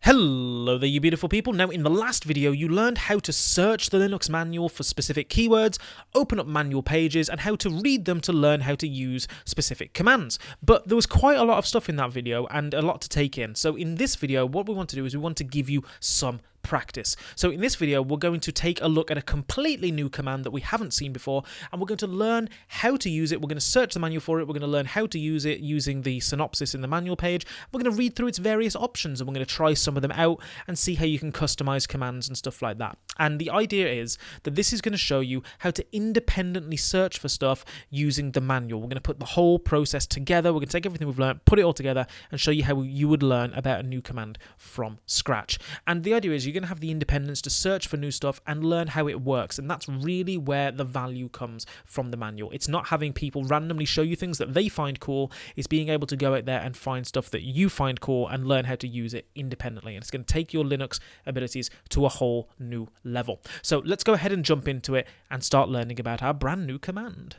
Hello there, you beautiful people. Now, in the last video, you learned how to search the Linux manual for specific keywords, open up manual pages, and how to read them to learn how to use specific commands. But there was quite a lot of stuff in that video and a lot to take in. So in this video, what we want to do is we want to give you some practice. So in this video, we're going to take a look at a completely new command that we haven't seen before, and we're going to learn how to use it. We're going to search the manual for it. We're going to learn how to use it using the synopsis in the manual page. We're going to read through its various options, and we're going to try some of them out and see how you can customize commands and stuff like that. And the idea is that this is going to show you how to independently search for stuff using the manual. We're going to put the whole process together. We're going to take everything we've learned, put it all together, and show you how you would learn about a new command from scratch. And the idea is you're going to have the independence to search for new stuff and learn how it works, and that's really where the value comes from the manual. It's not having people randomly show you things that they find cool. It's being able to go out there and find stuff that you find cool and learn how to use it independently, and it's going to take your Linux abilities to a whole new level. So let's go ahead and jump into it and start learning about our brand new command.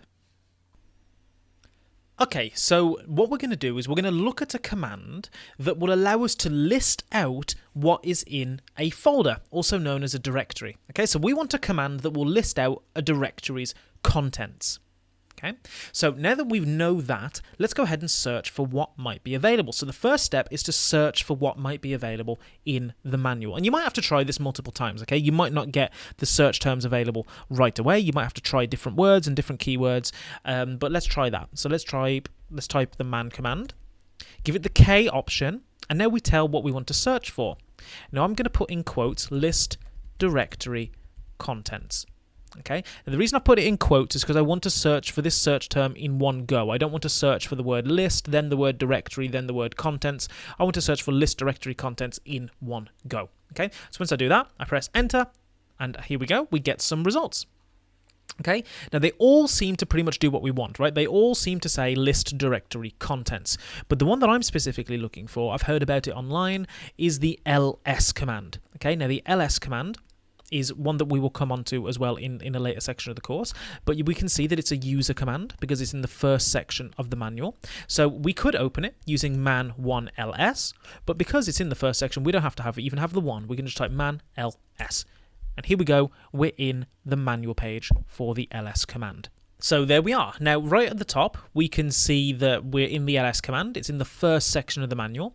Okay, so what we're going to do is we're going to look at a command that will allow us to list out what is in a folder, also known as a directory. Okay, so we want a command that will list out a directory's contents. Okay, so now that we know that, let's go ahead and search for what might be available. So the first step is to search for what might be available in the manual. And you might have to try this multiple times, okay? You might not get the search terms available right away. You might have to try different words and different keywords, but let's try that. So let's type the man command, give it the K option, and now we tell what we want to search for. Now I'm going to put in quotes, list directory contents. Okay, and the reason I put it in quotes is because I want to search for this search term in one go. I don't want to search for the word list, then the word directory, then the word contents. I want to search for list directory contents in one go. Okay, so once I do that, I press enter, and here we go, we get some results. Okay, now they all seem to pretty much do what we want, right? They all seem to say list directory contents. But the one that I'm specifically looking for, I've heard about it online, is the ls command. Okay, now the ls command is one that we will come on to as well in a later section of the course, but we can see that it's a user command because it's in the first section of the manual. So we could open it using man1ls, but because it's in the first section, we don't have to even have the one. We can just type man ls. And here we go, we're in the manual page for the ls command. So there we are. Now, right at the top, we can see that we're in the ls command. It's in the first section of the manual,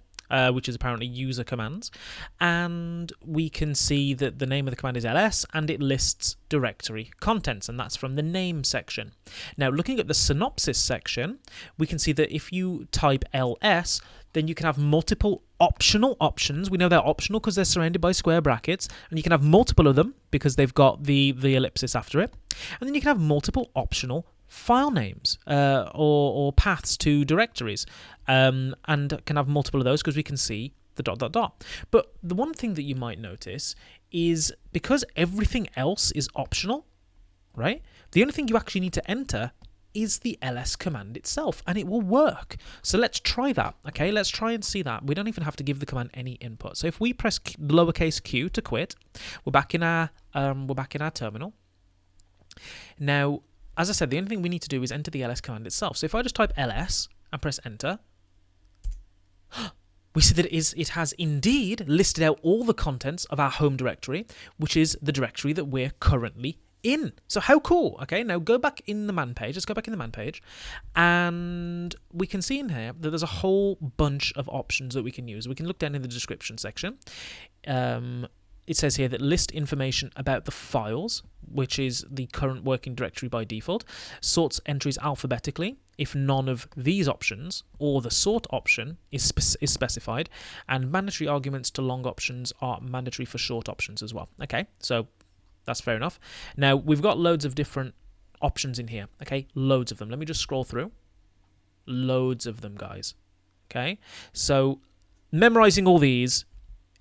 which is apparently user commands. And we can see that the name of the command is ls, and it lists directory contents, and that's from the name section. Now, looking at the synopsis section, we can see that if you type ls, then you can have multiple optional options. We know they're optional because they're surrounded by square brackets, and you can have multiple of them because they've got the ellipsis after it. And then you can have multiple optional file names or paths to directories, and can have multiple of those because we can see the ... But the one thing that you might notice is because everything else is optional, right? The only thing you actually need to enter is the ls command itself, and it will work. So let's try that. Okay, let's try and see that. We don't even have to give the command any input. So if we press lowercase q to quit, we're back in our terminal. Now, as I said, the only thing we need to do is enter the ls command itself. So if I just type ls and press enter, we see that it has indeed listed out all the contents of our home directory, which is the directory that we're currently in. So how cool. Okay, now go back in the man page. Let's go back in the man page, and we can see in here that there's a whole bunch of options that we can use. We can look down in the description section. It says here that list information about the files, which is the current working directory by default, sorts entries alphabetically if none of these options or the sort option is specified, and mandatory arguments to long options are mandatory for short options as well. Okay, so that's fair enough. Now, we've got loads of different options in here, okay? Loads of them. Let me just scroll through. Loads of them, guys. Okay? So, memorizing all these,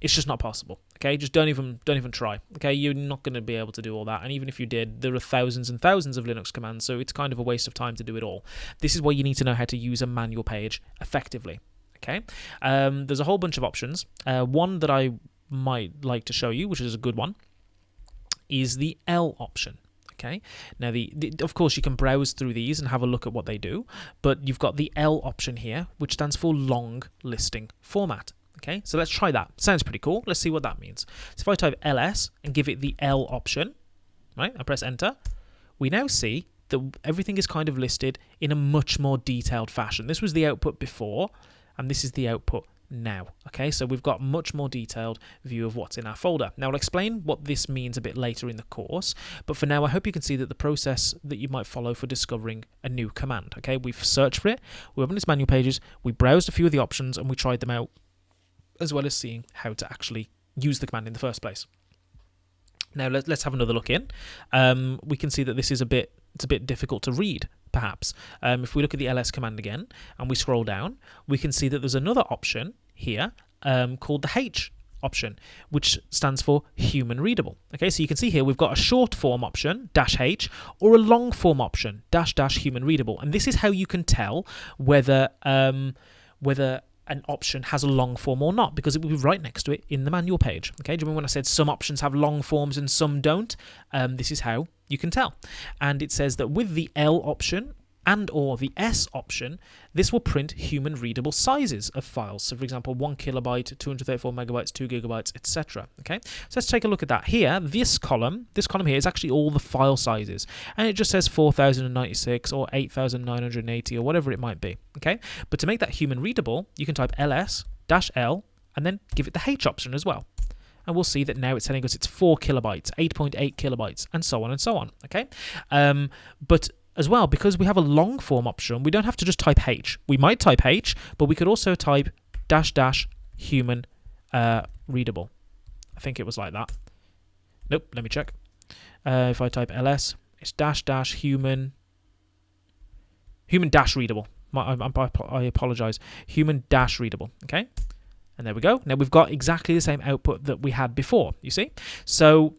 it's just not possible. Okay? Just don't even try. Okay? You're not going to be able to do all that. And even if you did, there are thousands and thousands of Linux commands, so it's kind of a waste of time to do it all. This is why you need to know how to use a manual page effectively. Okay? There's a whole bunch of options. One that I might like to show you, which is a good one, is the L option. Okay, now of course you can browse through these and have a look at what they do, but you've got the L option here, which stands for long listing format. Okay, so let's try that. Sounds pretty cool. Let's see what that means. So if I type ls and give it the L option, right, I press enter, we now see that everything is kind of listed in a much more detailed fashion. This was the output before, and this is the output now. Okay, so we've got much more detailed view of what's in our folder. Now I'll explain what this means a bit later in the course, but for now I hope you can see that the process that you might follow for discovering a new command. Okay, we've searched for it, we opened its manual pages, we browsed a few of the options and we tried them out, as well as seeing how to actually use the command in the first place. Now let's have another look in. We can see that this is a bit difficult to read, perhaps. If we look at the ls command again and we scroll down, we can see that there's another option here called the H option, which stands for human readable. Okay, so you can see here we've got a short form option -H or a long form option -- human readable, and this is how you can tell whether an option has a long form or not, because it will be right next to it in the manual page. Okay, do you remember when I said some options have long forms and some don't? This is how you can tell. And it says that with the L option and or the S option, this will print human readable sizes of files. So for example, 1 kilobyte, 234 megabytes, 2 gigabytes, etc. Okay, so let's take a look at that. Here, this column here is actually all the file sizes, and it just says 4096 or 8980 or whatever it might be. Okay, but to make that human readable, you can type ls-l and then give it the H option as well. And we'll see that now it's telling us it's 4 kilobytes, 8.8 kilobytes, and so on and so on. Okay, but as well, because we have a long form option, we don't have to just type H. We might type H, but we could also type -- human readable. I think it was like that. Nope, let me check. If I type ls, it's -- human readable. I apologize. Human - readable. Okay, and there we go. Now we've got exactly the same output that we had before. You see, so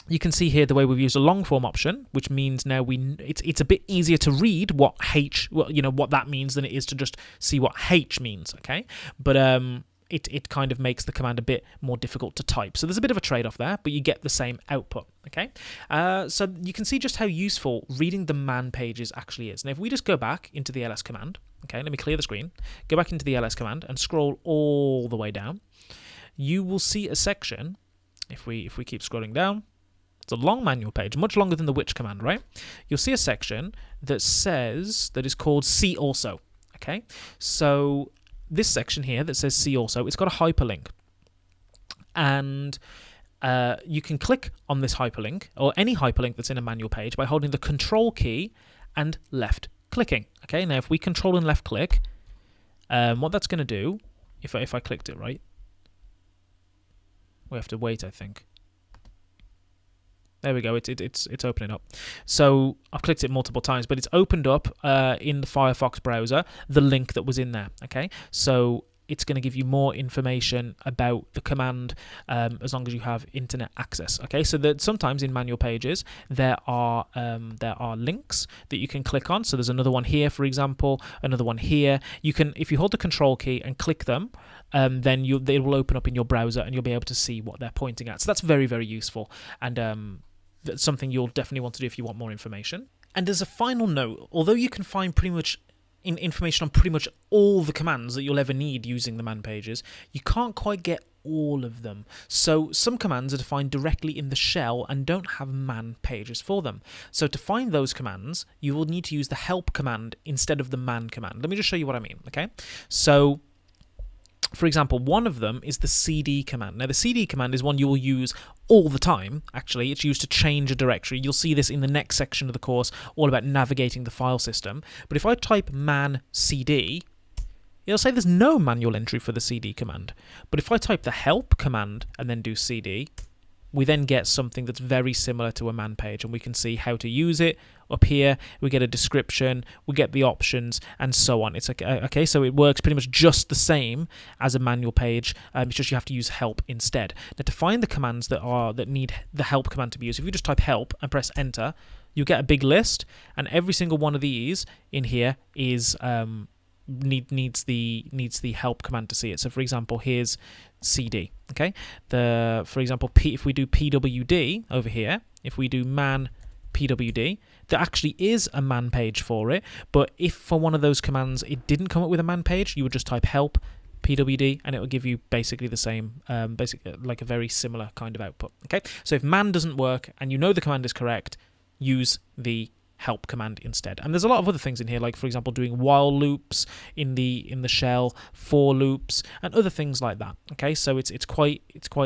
you can see here the way we've used a long form option, which means now it's a bit easier to read what H, what that means than it is to just see what H means. Okay, but it kind of makes the command a bit more difficult to type. So there's a bit of a trade-off there, but you get the same output. Okay, so you can see just how useful reading the man pages actually is. Now if we just go back into the ls command, okay, let me clear the screen, go back into the ls command and scroll all the way down, you will see a section. If we keep scrolling down, it's a long manual page, much longer than the which command, right? You'll see a section that is called see also. Okay, so this section here that says see also, it's got a hyperlink, and you can click on this hyperlink or any hyperlink that's in a manual page by holding the control key and left clicking. Okay, now if we control and left click, what that's going to do, if I clicked it right, we have to wait, I think. There we go, it's opening up. So I've clicked it multiple times, but it's opened up in the Firefox browser the link that was in there. Okay, so it's going to give you more information about the command as long as you have internet access. Okay, so that sometimes in manual pages there are links that you can click on. So there's another one here, for example, another one here. You can, if you hold the control key and click them, then they will open up in your browser and you'll be able to see what they're pointing at. So that's very, very useful, and that's something you'll definitely want to do if you want more information. And as a final note, although you can find pretty much information on pretty much all the commands that you'll ever need using the man pages, you can't quite get all of them. So some commands are defined directly in the shell and don't have man pages for them. So to find those commands, you will need to use the help command instead of the man command. Let me just show you what I mean, okay? So for example, one of them is the cd command. Now, the cd command is one you will use all the time, actually. It's used to change a directory. You'll see this in the next section of the course, all about navigating the file system. But if I type man cd, it'll say there's no manual entry for the cd command. But if I type the help command and then do cd, we then get something that's very similar to a man page, and we can see how to use it. Up here, we get a description, we get the options, and so on. It's okay, so it works pretty much just the same as a manual page. It's just you have to use help instead. Now, to find the commands that need the help command to be used, if you just type help and press enter, you get a big list, and every single one of these in here is needs the help command to see it. So for example, here's cd. Okay, for example, if we do pwd over here, if we do man pwd, there actually is a man page for it. But if for one of those commands it didn't come up with a man page, you would just type help pwd, and it will give you basically the same, like a very similar kind of output. Okay, so if man doesn't work and you know the command is correct, use the help command instead. And there's a lot of other things in here, like for example doing while loops in the shell, for loops, and other things like that. Okay, so it's quite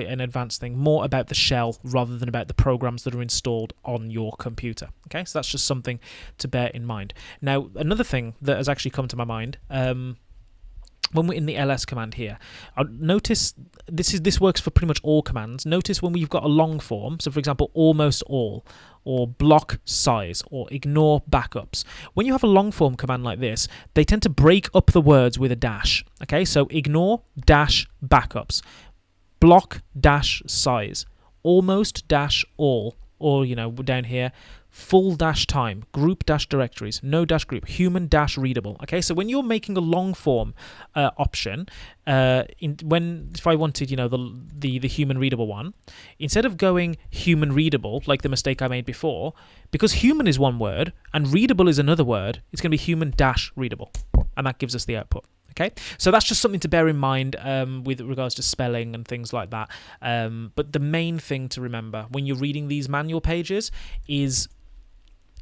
an advanced thing, more about the shell rather than about the programs that are installed on your computer. Okay, so that's just something to bear in mind. Now, another thing that has actually come to my mind, when we're in the ls command here, notice this works for pretty much all commands. Notice when we've got a long form, so for example almost all, or block size, or ignore backups. When you have a long form command like this, they tend to break up the words with a dash. Okay, so ignore dash backups, block dash size, almost dash all, or down here, full dash time, group dash directories, no dash group, human dash readable. Okay, so when you're making a long form option, if I wanted the human readable one, instead of going human readable like the mistake I made before, because human is one word and readable is another word, it's going to be human dash readable, and that gives us the output. Okay, so that's just something to bear in mind with regards to spelling and things like that. But the main thing to remember when you're reading these manual pages is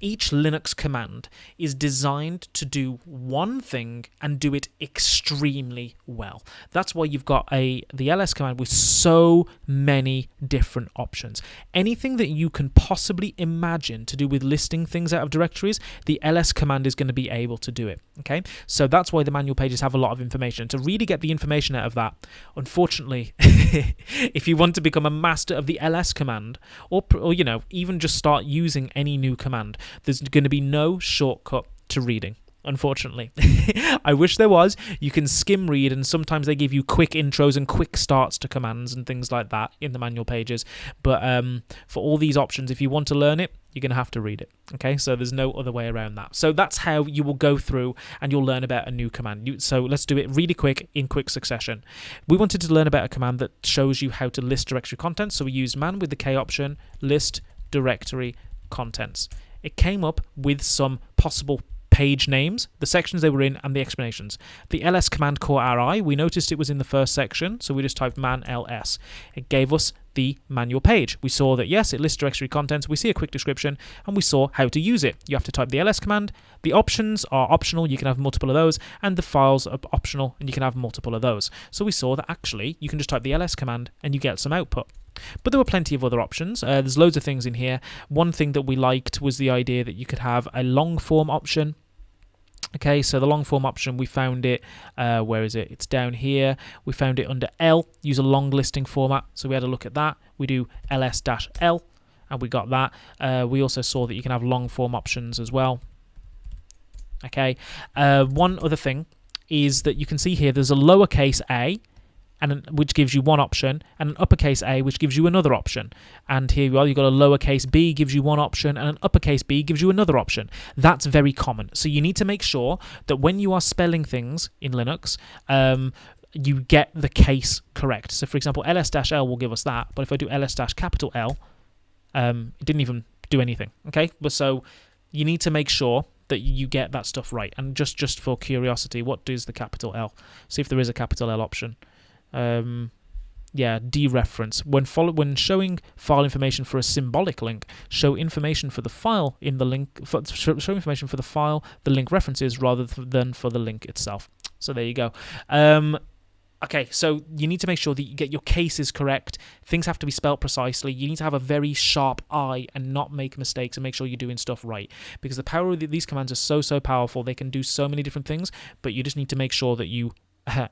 each Linux command is designed to do one thing and do it extremely well. That's why you've got the ls command with so many different options. Anything that you can possibly imagine to do with listing things out of directories, the ls command is going to be able to do it. Okay, so that's why the manual pages have a lot of information. To really get the information out of that, unfortunately, if you want to become a master of the ls command, or even just start using any new command, there's going to be no shortcut to reading, unfortunately. I wish there was. You can skim read, and sometimes they give you quick intros and quick starts to commands and things like that in the manual pages. But for all these options, if you want to learn it, you're going to have to read it. Okay, so there's no other way around that. So that's how you will go through and you'll learn about a new command. So let's do it really quick, in quick succession. We wanted to learn about a command that shows you how to list directory contents. So we used man with the K option, list directory contents. It came up with some possible page names, the sections they were in, and the explanations. The ls command core RI, we noticed it was in the first section, so we just typed man ls. It gave us the manual page. We saw that, yes, it lists directory contents, we see a quick description, and we saw how to use it. You have to type the ls command. The options are optional, you can have multiple of those, and the files are optional, and you can have multiple of those. So we saw that actually you can just type the ls command and you get some output. But there were plenty of other options. There's loads of things in here. One thing that we liked was the idea that you could have a long form option. Okay, so the long form option, we found it, where is it? It's down here. We found it under L, use a long listing format. So we had a look at that. We do ls-l, and we got that. We also saw that you can have long form options as well. Okay, one other thing is that you can see here there's a lowercase a, which gives you one option, and an uppercase a, which gives you another option. And here you are, you've got a lowercase b gives you one option, and an uppercase b gives you another option. That's very common. So you need to make sure that when you are spelling things in Linux, you get the case correct. So for example, ls-l will give us that, but if I do ls-capital L, it didn't even do anything. Okay, but so you need to make sure that you get that stuff right. And just for curiosity, what does the capital L? See if there is a capital L option. Dereference. When showing file information for a symbolic link, show information for the file in the link. Show information for the file the link references rather than for the link itself. So there you go. Okay, so you need to make sure that you get your cases correct. Things have to be spelt precisely. You need to have a very sharp eye and not make mistakes and make sure you're doing stuff right. Because the power of these commands are so powerful. They can do so many different things, but you just need to make sure that you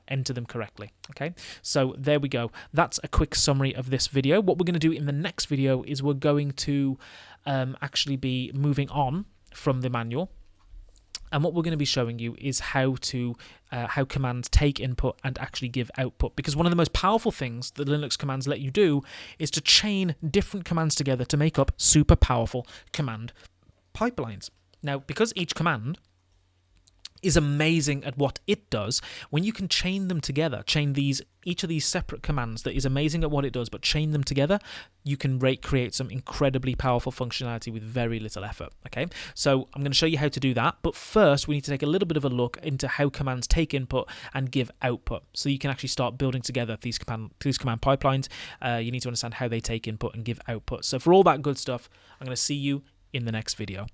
enter them correctly. Okay, so there we go. That's a quick summary of this video. What we're going to do in the next video is we're going to actually be moving on from the manual, and what we're going to be showing you is how commands take input and actually give output. Because one of the most powerful things that Linux commands let you do is to chain different commands together to make up super powerful command pipelines. Now, because each command is amazing at what it does, when you can chain them together, each of these separate commands that is amazing at what it does, but chain them together, you can create some incredibly powerful functionality with very little effort. Okay, so I'm going to show you how to do that, but first we need to take a little bit of a look into how commands take input and give output, so you can actually start building together these command pipelines. You need to understand how they take input and give output. So for all that good stuff, I'm going to see you in the next video.